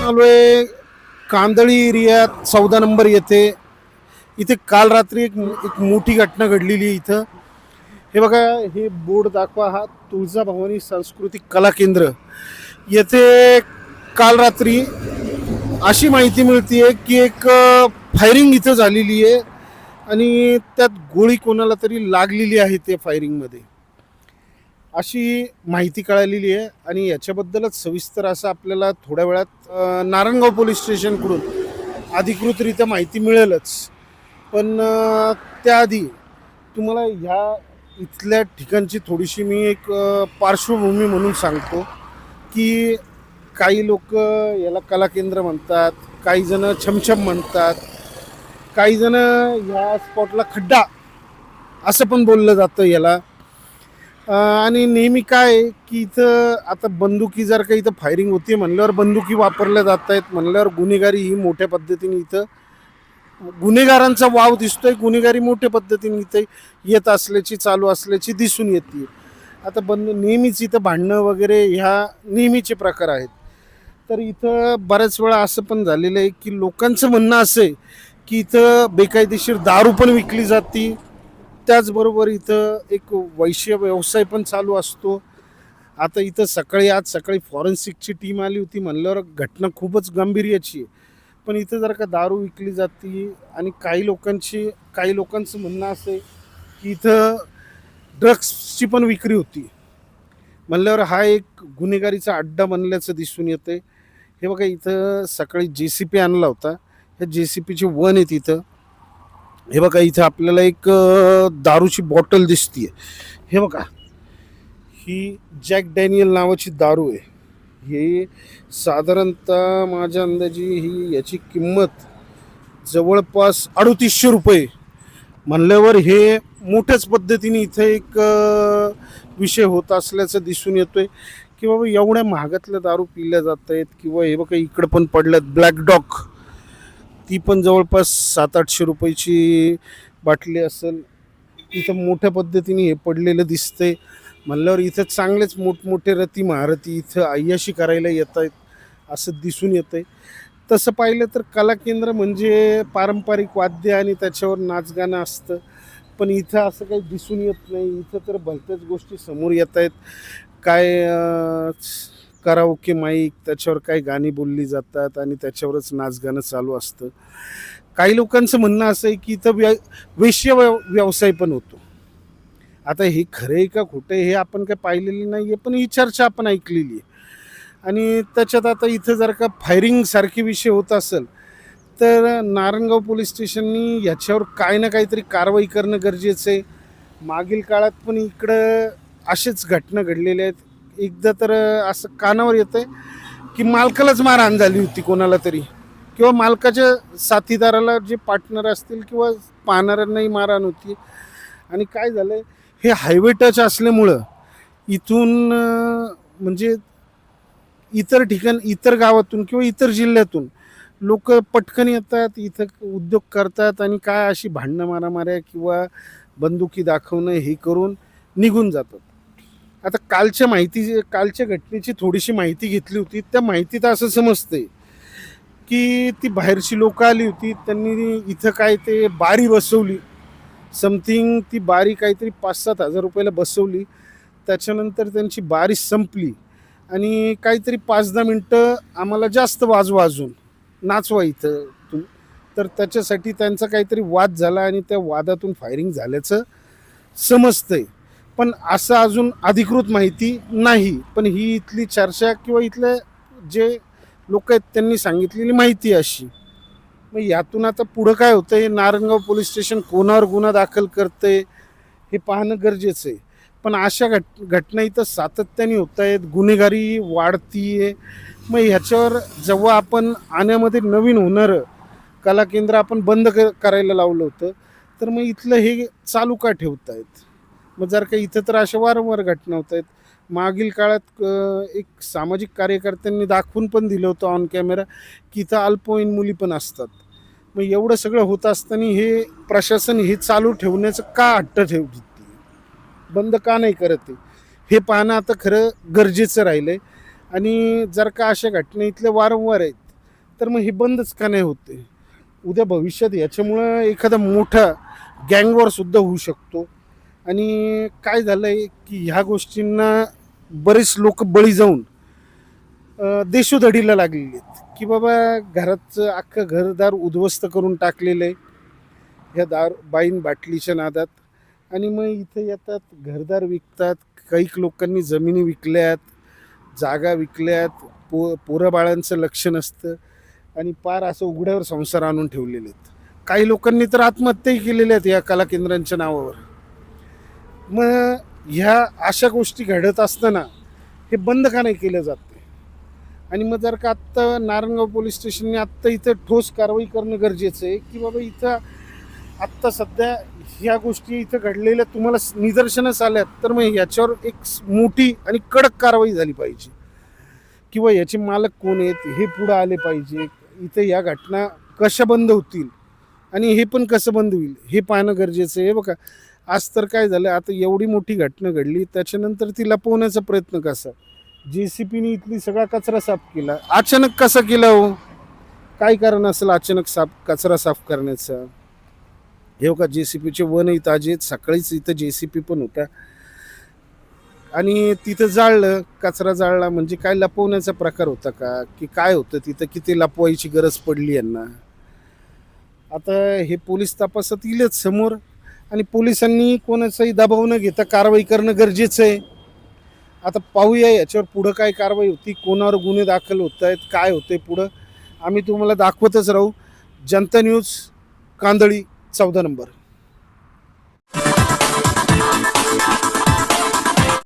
चालू आहे कांदळी एरियात 14 नंबर येथे. इथे काल रात्री एक मोठी घटना घडलेली आहे इथं. हे बघा, हे बोर्ड दाखवा, हा तुळजाभवानी सांस्कृतिक कला केंद्र. येथे काल रात्री अशी माहिती मिळतीये की एक फायरिंग इथं झालेली आहे आणि त्यात गोळी कोणाला तरी लागलेली आहे त्या फायरिंगमध्ये, अशी माहिती कळालेली आहे. आणि याच्याबद्दलच सविस्तर असं आपल्याला थोड्या वेळात नारायणगाव पोलीस स्टेशनकडून अधिकृतरित्या माहिती मिळेलच. पण त्याआधी तुम्हाला ह्या इथल्या ठिकाणची थोडीशी मी एक पार्श्वभूमी म्हणून सांगतो की काही लोक याला कला केंद्र म्हणतात, काही जण छमछम म्हणतात, काही जण या स्पॉटला खड्डा असं पण बोललं जातं याला. आणि नेहमी काय की इथं आता बंदुकी जर का इथं फायरिंग होती म्हणल्यावर बंदुकी वापरल्या जात आहेत म्हणल्यावर गुन्हेगारी ही मोठ्या पद्धतीने इथं गुन्हेगारांचा वाव दिसतोय. गुन्हेगारी मोठ्या पद्धतीने इथे येत असल्याची चालू असल्याची दिसून येते. आता नेहमीच इथं भांडणं वगैरे ह्या नेहमीचे प्रकार आहेत. तर इथं बऱ्याच वेळा असं पण झालेलं आहे की लोकांचं म्हणणं असं आहे की इथं बेकायदेशीर दारू पण विकली जाते, त्याचबरोबर इथं एक वैश्य व्यवसाय पण चालू असतो. आता इथं आज सकाळी फॉरेन्सिकची टीम आली होती म्हणल्यावर घटना खूपच गंभीर याची. पण इथं जर का दारू विकली जाते आणि काही लोकांचं म्हणणं असं आहे की इथं ड्रग्सची पण विक्री होती म्हणल्यावर हा एक गुन्हेगारीचा अड्डा बनल्याचं दिसून येते. हे बघा, इथं सकाळी JCP आणला होता. ह्या JCPची वन आहे तिथं. हे बघा, इथं आपल्याला एक दारूची बॉटल दिसतीये. हे बघा, ही जॅक डॅनियल नावाची दारू आहे. हे साधारणतः माझ्या अंदाजी ही याची किंमत जवळपास 3800 रुपये म्हणल्यावर हे मोठ्याच पद्धतीने इथं एक विषय होत असल्याचं दिसून येतोय की बाबा एवढ्या महागातल्या दारू पिल्या जात आहेत. किंवा हे बघा, इकडं पण पडल्यात ब्लॅक डॉग, ती पण जवळपास 700-800 रुपयाची बाटली असेल. इथं मोठ्या पद्धतीने हे पडलेलं दिसतंय म्हणल्यावर इथं चांगलेच मोठमोठे रती महारथी इथं अय्याशी करायला येत आहेत असं दिसून येतंय. तसं पाहिलं तर कला केंद्र म्हणजे पारंपरिक वाद्य आणि त्याच्यावर नाचगाणं असतं, पण इथं असं काही दिसून येत नाही. इथं तर भलत्याच गोष्टी समोर येत आहेत. काय कराओके माईक, त्याच्यावर काही गाणी बोलली जातात आणि त्याच्यावरच नाचगाणं चालू असतं. काही लोकांचं म्हणणं असं आहे की इथं वेश्य व्यवसाय पण होतो. आता हे खरं आहे का खोटं हे आपण काय पाहिलेलं नाही आहे, पण ही चर्चा आपण ऐकलेली आहे. आणि त्याच्यात आता इथं जर का फायरिंग सारखे विषय होत असेल तर नारायणगाव पोलीस स्टेशननी ह्याच्यावर काय ना काहीतरी कारवाई करणं गरजेचं आहे. मागील काळात पण इकडं असेच घटना घडलेल्या आहेत. एकदा तर असं कानावर येतं आहे की मालकालाच मारहाण झाली होती कोणाला तरी, किंवा मालकाच्या साथीदाराला जे पार्टनर असतील किंवा पाहणाऱ्यांनाही मारहाण होती. आणि काय झालं, हे हायवे टच असल्यामुळं इथून म्हणजे इतर गावातून किंवा इतर जिल्ह्यातून लोक पटकन येतात, इथं उद्योग करतात आणि काय अशी भांडणं मारामाऱ्या किंवा बंदुकी दाखवणं हे करून निघून जातात. आता कालच्या घटनेची थोडीशी माहिती घेतली होती. त्या माहितीत असं समजतंय की ती बाहेरची लोक आली होती, त्यांनी इथं काय ते बारी बसवली समथिंग. ती बारी काहीतरी 5-7 हजार रुपयाला बसवली. त्याच्यानंतर त्यांची बारी संपली आणि काहीतरी 5-10 मिनटं आम्हाला जास्त वाजून नाचवा इथं. तर त्याच्यासाठी त्यांचा काहीतरी वाद झाला आणि त्या वादातून फायरिंग झाल्याचं समजतंय. पण असं अजून अधिकृत माहिती नाही. पण ही इथली चर्चा किंवा इथले जे लोक आहेत त्यांनी सांगितलेली माहिती अशी. मग यातून आता पुढं काय होतं, हे नारायणगाव पोलीस स्टेशन कोणावर गुन्हा दाखल करते हे पाहणं गरजेचं आहे. पण अशा घटना इथं सातत्याने होत आहेत, गुन्हेगारी वाढती आहे. मग ह्याच्यावर जेव्हा आपण आण्यामध्ये नवीन होणारं कला केंद्र आपण बंद करायला लावलं होतं, तर मग इथलं हे चालू का ठेवत आहेत? मग जर का इथं तर अशा वारंवार घटना होत आहेत. मागील काळात एक सामाजिक कार्यकर्त्यांनी दाखवून पण दिलं होतं ऑन कॅमेरा की इथं अल्पवयीन मुली पण असतात. मग एवढं सगळं होत असताना हे प्रशासन हे चालू ठेवण्याचं का हट्ट ठेवते, बंद का नाही करत हे पाहणं आता खरं गरजेचं राहिलं आहे. आणि जर का अशा घटना इथल्या वारंवार आहेत तर मग हे बंदच का नाही होते? उद्या भविष्यात याच्यामुळं एखादा मोठा गँगवॉर सुद्धा होऊ शकतो. आणि काय झालंय की ह्या गोष्टींना बरेच लोक बळी जाऊन देशोधडीला लागलेले आहेत की बाबा घराचं अख्खं घरदार उद्ध्वस्त करून टाकलेलं आहे ह्या बाईन बाटलीच्या नादात. आणि मग इथे येतात, घरदार विकतात, काही लोकांनी जमिनी विकल्यात, जागा विकल्यात, पोरं बाळांचं लक्ष नसतं आणि पार असं उघड्यावर संसार आणून ठेवलेले आहेत. काही लोकांनी तर आत्महत्याही केलेल्या आहेत या कला केंद्रांच्या नावावर. मग ह्या अशा गोष्टी घडत असताना हे बंद का नाही केलं जात? आणि मग जर का आत्ता नारायणगाव पोलीस स्टेशनने आत्ता इथं ठोस कारवाई करणं गरजेचं आहे की बाबा इथं आत्ता सध्या ह्या गोष्टी इथं घडलेल्या तुम्हाला निदर्शनास आल्यात, तर मग याच्यावर एक मोठी आणि कडक कारवाई झाली पाहिजे किंवा याचे मालक कोण आहेत हे पुढं आले पाहिजे. इथं या घटना कशा बंद होतील आणि हे पण कसं बंद होईल हे पाहणं गरजेचं आहे. बघा, आज तर काय झालं, आता एवढी मोठी घटना घडली, त्याच्यानंतर ती लपवण्याचा प्रयत्न कसा, JCPने इथली सगळा कचरा साफ केला. अचानक कसा केला हो? काय कारण असेल अचानक कचरा साफ करण्याचा? हे बघा, JCPचे वनही ताजे आहेत. सकाळीच इथं JCP पण होता आणि तिथं जाळलं, कचरा जाळला. म्हणजे काय लपवण्याचा प्रकार होता का की काय होतं तिथं, किती लपवायची गरज पडली यांना? आता हे पोलीस तपासात येईलच समोर आणि पोलिसांनी कोणाचाही दबाव न घेता कारवाई करणं गरजेचं आहे. आता पाहूया याच्यावर पुढं काय कारवाई होती, कोणावर गुन्हे दाखल होत आहेत, काय होते पुढं आम्ही तुम्हाला दाखवतच राहू. जनता न्यूज, कांदळी, 14 नंबर.